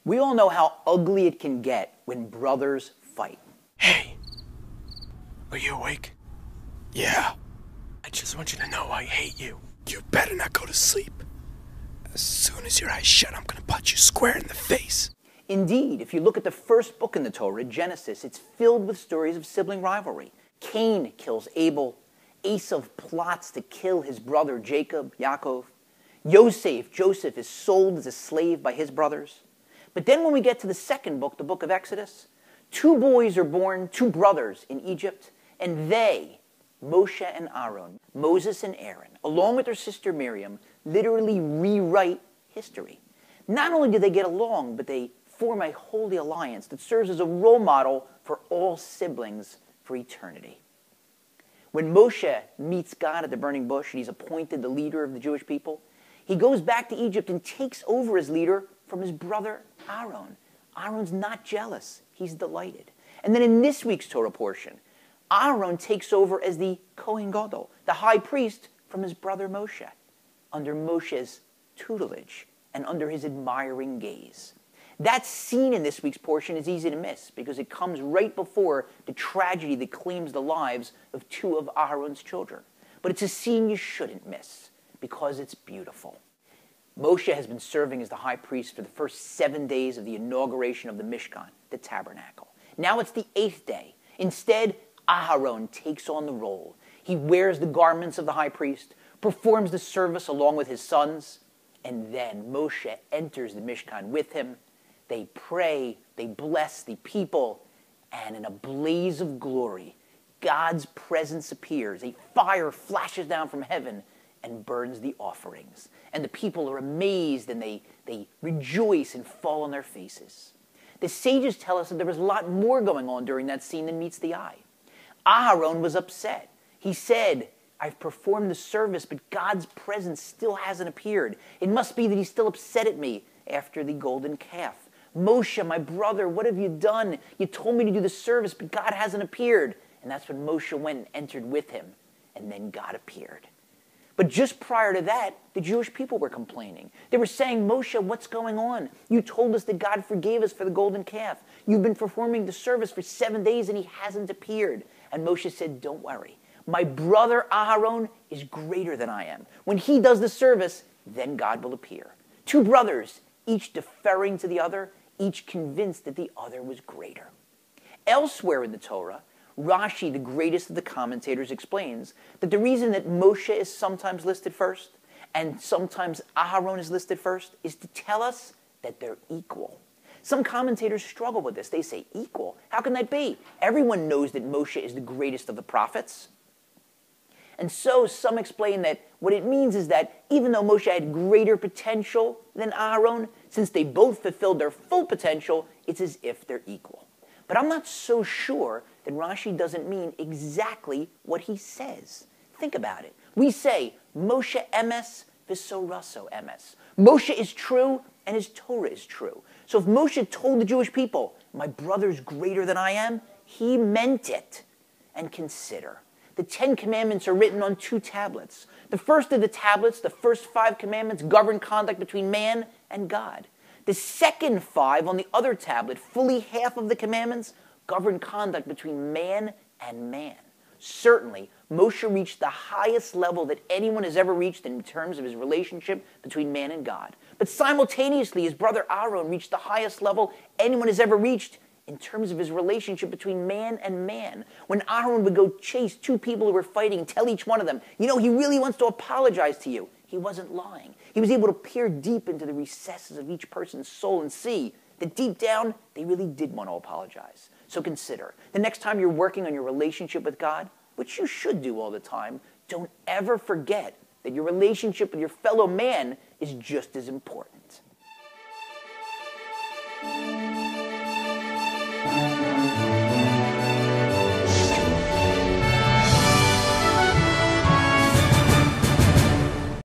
We all know how ugly it can get when brothers fight. Hey, are you awake? Yeah. I just want you to know I hate you. You better not go to sleep. As soon as your eyes shut, I'm gonna punch you square in the face. Indeed, if you look at the first book in the Torah, Genesis, it's filled with stories of sibling rivalry. Cain kills Abel. Esau plots to kill his brother Jacob, Yaakov. Joseph is sold as a slave by his brothers. But then when we get to the second book, the book of Exodus, 2 boys are born, 2 brothers in Egypt, and they, Moshe and Aaron, Moses and Aaron, along with their sister Miriam, literally rewrite history. Not only do they get along, but they form a holy alliance that serves as a role model for all siblings for eternity. When Moshe meets God at the burning bush and he's appointed the leader of the Jewish people, he goes back to Egypt and takes over as leader from his brother Aaron. Aaron's not jealous. He's delighted. And then in this week's Torah portion, Aaron takes over as the Kohen Gadol, the high priest from his brother Moshe, under Moshe's tutelage and under his admiring gaze. That scene in this week's portion is easy to miss because it comes right before the tragedy that claims the lives of 2 of Aaron's children. But it's a scene you shouldn't miss because it's beautiful. Moshe has been serving as the high priest for the first 7 days of the inauguration of the Mishkan, the tabernacle. Now it's the 8th day. Instead, Aaron takes on the role. He wears the garments of the high priest, performs the service along with his sons, and then Moshe enters the Mishkan with him. They pray, they bless the people, and in a blaze of glory, God's presence appears. A fire flashes down from heaven and burns the offerings. And the people are amazed and they rejoice and fall on their faces. The sages tell us that there was a lot more going on during that scene than meets the eye. Aaron was upset. He said, I've performed the service, but God's presence still hasn't appeared. It must be that he's still upset at me after the golden calf. Moshe, my brother, what have you done? You told me to do the service, but God hasn't appeared. And that's when Moshe went and entered with him. And then God appeared. But just prior to that, the Jewish people were complaining. They were saying, Moshe, what's going on? You told us that God forgave us for the golden calf. You've been performing the service for 7 days and he hasn't appeared. And Moshe said, don't worry. My brother Aaron is greater than I am. When he does the service, then God will appear. 2 brothers, each deferring to the other, each convinced that the other was greater. Elsewhere in the Torah, Rashi, the greatest of the commentators, explains that the reason that Moshe is sometimes listed first and sometimes Aaron is listed first is to tell us that they're equal. Some commentators struggle with this. They say, equal? How can that be? Everyone knows that Moshe is the greatest of the prophets. And so some explain that what it means is that even though Moshe had greater potential than Aaron, since they both fulfilled their full potential, it's as if they're equal. But I'm not so sure that Rashi doesn't mean exactly what he says. Think about it. We say, Moshe emes v'soraso emes. Moshe is true and his Torah is true. So if Moshe told the Jewish people, my brother's greater than I am, he meant it. And consider, the 10 Commandments are written on 2 tablets. The first of the tablets, the first 5 commandments, govern conduct between man and God. The second 5 on the other tablet, fully half of the commandments, govern conduct between man and man. Certainly, Moshe reached the highest level that anyone has ever reached in terms of his relationship between man and God. But simultaneously, his brother Aaron reached the highest level anyone has ever reached in terms of his relationship between man and man. When Aaron would go chase 2 people who were fighting and tell each one of them, you know, he really wants to apologize to you. He wasn't lying. He was able to peer deep into the recesses of each person's soul and see that deep down, they really did want to apologize. So consider, the next time you're working on your relationship with God, which you should do all the time, don't ever forget that your relationship with your fellow man is just as important.